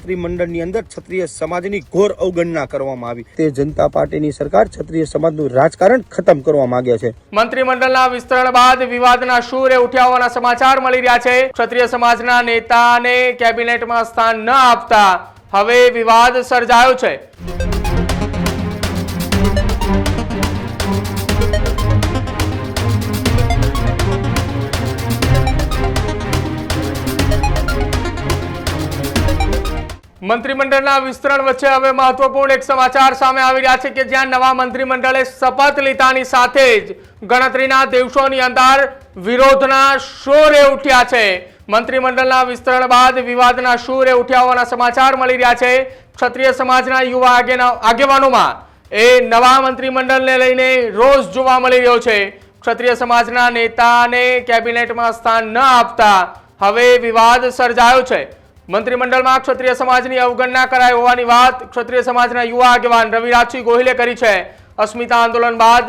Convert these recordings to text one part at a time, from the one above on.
મંત્રીમંડળની અંદર ક્ષત્રિય સમાજની ઘોર અવગણના કરવામાં આવી। તે જનતા પાર્ટીની સરકાર ક્ષત્રિય સમાજનું રાજકારણ ખતમ કરવા માંગે છે। મંત્રીમંડળના વિસ્તરણ બાદ વિવાદના સૂરે ઉઠ્યા હોવાના સમાચાર મળી રહ્યા છે। ક્ષત્રિય સમાજના નેતાને કેબિનેટમાં સ્થાન ન આપતા હવે વિવાદ સર્જાયો છે। મંત્રીમંડળના વિસ્તરણ વચ્ચે હવે મહત્વપૂર્ણ એક સમાચાર સામે આવી રહ્યા છે કે જ્યાં નવા મંત્રીમંડળે શપથ લીધાની સાથે જ ગણતરીના દિવસોની અંદર વિરોધના સૂરે ઉઠ્યા છે। મંત્રીમંડળના વિસ્તરણ બાદ વિવાદના સૂરે ઉઠ્યા હોવાના સમાચાર મળી રહ્યા છે। ક્ષત્રિય સમાજના યુવા આગેવાનોમાં એ નવા મંત્રીમંડળને લઈને રોષ જોવા મળી રહ્યો છે। ક્ષત્રિય સમાજના નેતાને કેબિનેટમાં સ્થાન ન આપતા હવે વિવાદ સર્જાયો છે। મંત્રીમંડળમાં ક્ષત્રિય સમાજની અવગણના કરાઈ હોવાની વાત ક્ષત્રિય સમાજના યુવા આગેવાન રવિરાજસિંહ ગોહિલે કરી છે। અસ્મિતા આંદોલન બાદ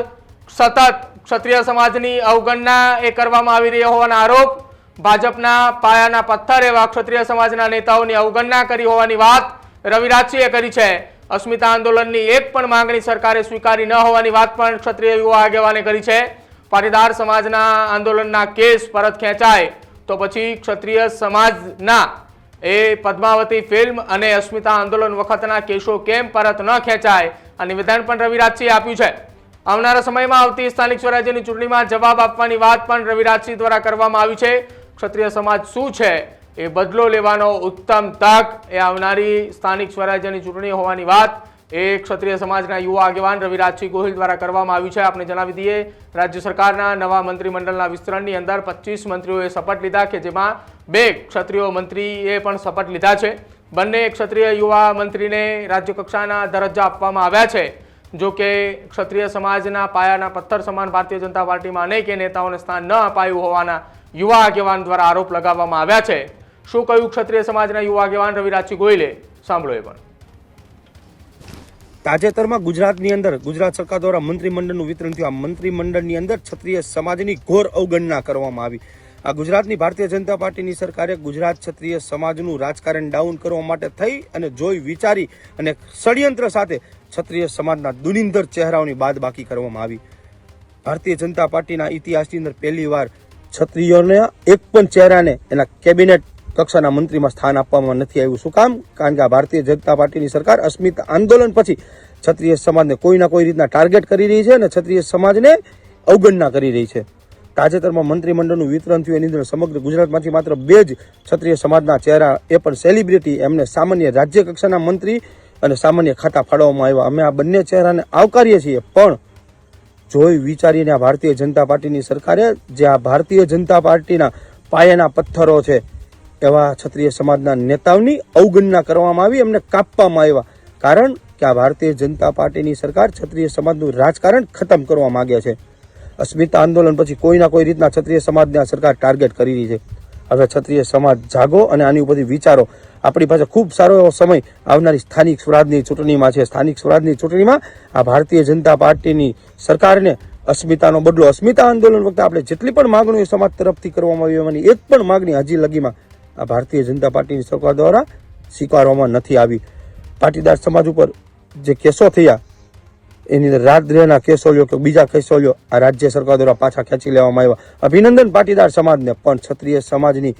સતત ક્ષત્રિય સમાજની અવગણના એ કરવામાં આવી રહી હોવાના આરોપ ભાજપના પાયાના પથ્થર એવા ક્ષત્રિય સમાજના નેતાઓની અવગણના કરી હોવાની વાત રવિરાજસિંહે કરી છે। અસ્મિતા આંદોલનની એક પણ માંગણી સરકારે સ્વીકારી ન હોવાની વાત પણ ક્ષત્રિય યુવા આગેવાને કરી છે। પાટીદાર સમાજના આંદોલનના કેસ પરત ખેંચાય તો પછી ક્ષત્રિય સમાજના એ પદ્માવતી ફિલ્મ અને અસ્મિતા આંદોલન વખતના કેસો કેમ પરત ન ખેંચાય આ નિવેદન પણ રવિરાજસિંહે આપ્યું છે। આવનારા સમયમાં આવતી સ્થાનિક સ્વરાજ્યની ચૂંટણીમાં જવાબ આપવાની વાત પણ રવિરાજસિંહ દ્વારા કરવામાં આવી છે। ક્ષત્રિય સમાજ શું છે એ બદલો લેવાનો ઉત્તમ તક એ આવનારી સ્થાનિક સ્વરાજ્યની ચૂંટણી હોવાની વાત એ ક્ષત્રિય સમાજના યુવા આગેવાન રવિરાજસિંહ ગોહિલ દ્વારા કરવામાં આવ્યું છે। આપણે જણાવી દઈએ રાજ્ય સરકારના નવા મંત્રીમંડળના વિસ્તરણની અંદર 25 મંત્રીઓએ શપથ લીધા કે જેમાં 2 ક્ષત્રિય મંત્રીએ પણ શપથ લીધા છે। બંને ક્ષત્રિય યુવા મંત્રીને રાજ્ય કક્ષાના દરજ્જા આપવામાં આવ્યા છે। જો કે ક્ષત્રિય સમાજના પાયાના પથ્થર સમાન ભારતીય જનતા પાર્ટીમાં અનેક નેતાઓને સ્થાન ન અપાયું હોવાના યુવા આગેવાન દ્વારા આરોપ લગાવવામાં આવ્યા છે। શું કહ્યું ક્ષત્રિય સમાજના યુવા આગેવાન રવિરાજસિંહ ગોહિલે, સાંભળો એ પણ। તાજેતરમાં ગુજરાતની અંદર ગુજરાત સરકાર દ્વારા મંત્રીમંડળનું વિતરણ થયું। આ મંત્રીમંડળની અંદર ક્ષત્રિય સમાજની ઘોર અવગણના કરવામાં આવી। આ ગુજરાતની ભારતીય જનતા પાર્ટીની સરકારે ગુજરાત ક્ષત્રિય સમાજનું રાજકારણ ડાઉન કરવા માટે થઈ અને જોઈ વિચારી અને ષડયંત્ર સાથે ક્ષત્રિય સમાજના દુનિંદર ચહેરાઓની બાદબાકી કરવામાં આવી। ભારતીય જનતા પાર્ટીના ઇતિહાસની અંદર પહેલીવાર ક્ષત્રિયોના એક પણ ચહેરાને એના કેબિનેટ કક્ષાના મંત્રીમાં સ્થાન આપવામાં નથી આવ્યું। શું કામ? કારણ કે આ ભારતીય જનતા પાર્ટીની સરકાર અસ્મિતા આંદોલન પછી ક્ષત્રિય સમાજને કોઈના કોઈ રીતના ટાર્ગેટ કરી રહી છે અને ક્ષત્રિય સમાજને અવગણના કરી રહી છે। તાજેતરમાં મંત્રીમંડળનું વિતરણ થયું એની અંદર સમગ્ર ગુજરાતમાંથી માત્ર 2 જ ક્ષત્રિય સમાજના ચહેરા એ પણ સેલિબ્રિટી એમને સામાન્ય રાજ્ય કક્ષાના મંત્રી અને સામાન્ય ખાતા ફાળવવામાં આવ્યા। અમે આ બંને ચહેરાને આવકારીએ છીએ પણ જોઈ વિચારીને આ ભારતીય જનતા પાર્ટીની સરકારે જે આ ભારતીય જનતા પાર્ટીના પાયાના પથ્થરો છે એવા ક્ષત્રિય સમાજના નેતાઓની અવગણના કરવામાં આવી, એમને કાપવામાં આવ્યા। કારણ કે આ ભારતીય જનતા પાર્ટીની સરકાર ક્ષત્રિય સમાજનું રાજકારણ ખતમ કરવા માંગે છે। અસ્મિતા આંદોલન પછી કોઈના કોઈ રીતના ક્ષત્રિય સમાજને આ સરકાર ટાર્ગેટ કરી રહી છે। હવે ક્ષત્રિય સમાજ જાગો અને આની ઉપરથી વિચારો। આપણી પાસે ખૂબ સારો એવો સમય આવનારી સ્થાનિક સ્વરાજની ચૂંટણીમાં છે। સ્થાનિક સ્વરાજની ચૂંટણીમાં આ ભારતીય જનતા પાર્ટીની સરકારને અસ્મિતાનો બદલો, અસ્મિતા આંદોલન વખતે આપણે જેટલી પણ માગણીઓ સમાજ તરફથી કરવામાં આવી એમાંની એક પણ માગણી હજી લગીમાં આ ભારતીય જનતા પાર્ટીની સરકાર દ્વારા સ્વીકારવામાં નથી આવી। પાટીદાર સમાજ ઉપર જે કેસો થયા એની અંદર રાતદ્રોહના કેસો લ્યો કે બીજા કેસો લ્યો આ રાજ્ય સરકાર દ્વારા પાછા ખેંચી લેવામાં આવ્યા। અભિનંદન પાટીદાર સમાજને, પણ ક્ષત્રિય સમાજની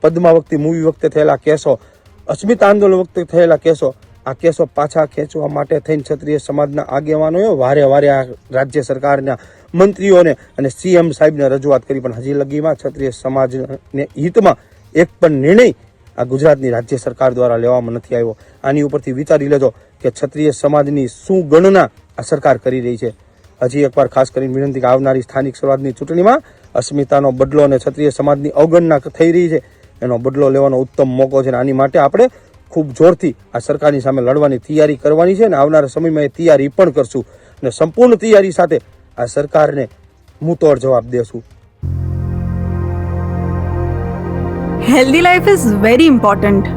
પદ્માવતી મૂવી વખતે થયેલા કેસો, અસ્મિતા આંદોલન વખતે થયેલા કેસો, આ કેસો પાછા ખેંચવા માટે થઈને ક્ષત્રિય સમાજના આગેવાનોએ વારે વારે આ રાજ્ય સરકારના મંત્રીઓને અને સીએમ સાહેબને રજૂઆત કરી પણ હજી લગીમાં ક્ષત્રિય સમાજને હિતમાં એક પણ નિર્ણય આ ગુજરાતની રાજ્ય સરકાર દ્વારા લેવામાં નથી આવ્યો। આની ઉપરથી વિચારી લેજો કે ક્ષત્રિય સમાજની શું ગણના આ સરકાર કરી રહી છે। હજી એકવાર ખાસ કરીને વિનંતી કે આવનારી સ્થાનિક સ્વરાજની ચૂંટણીમાં અસ્મિતાનો બદલો અને ક્ષત્રિય સમાજની અવગણના થઈ રહી છે એનો બદલો લેવાનો ઉત્તમ મોકો છે। આની માટે આપણે ખૂબ જોરથી આ સરકારની સામે લડવાની તૈયારી કરવાની છે અને આવનારા સમયમાં એ તૈયારી પણ કરશું અને સંપૂર્ણ તૈયારી સાથે આ સરકારને મુંહતોડ જવાબ દેશું। Healthy life is very important,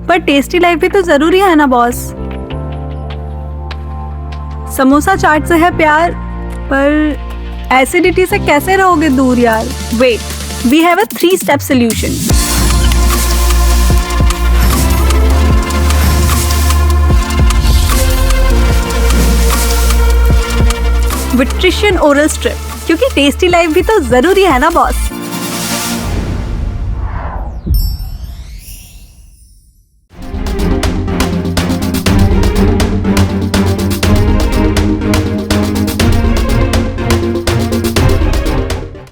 पर टेस्टी लाइफ भी तो जरूरी है ना बॉस। समोसा चाट से है प्यार, पर एसिडिटी से कैसे रहोगे दूर यार। Wait, we have a 3 step solution. विट्रिशियन ओरल स्ट्रिप, क्योंकि टेस्टी लाइफ भी तो जरूरी है ना बॉस।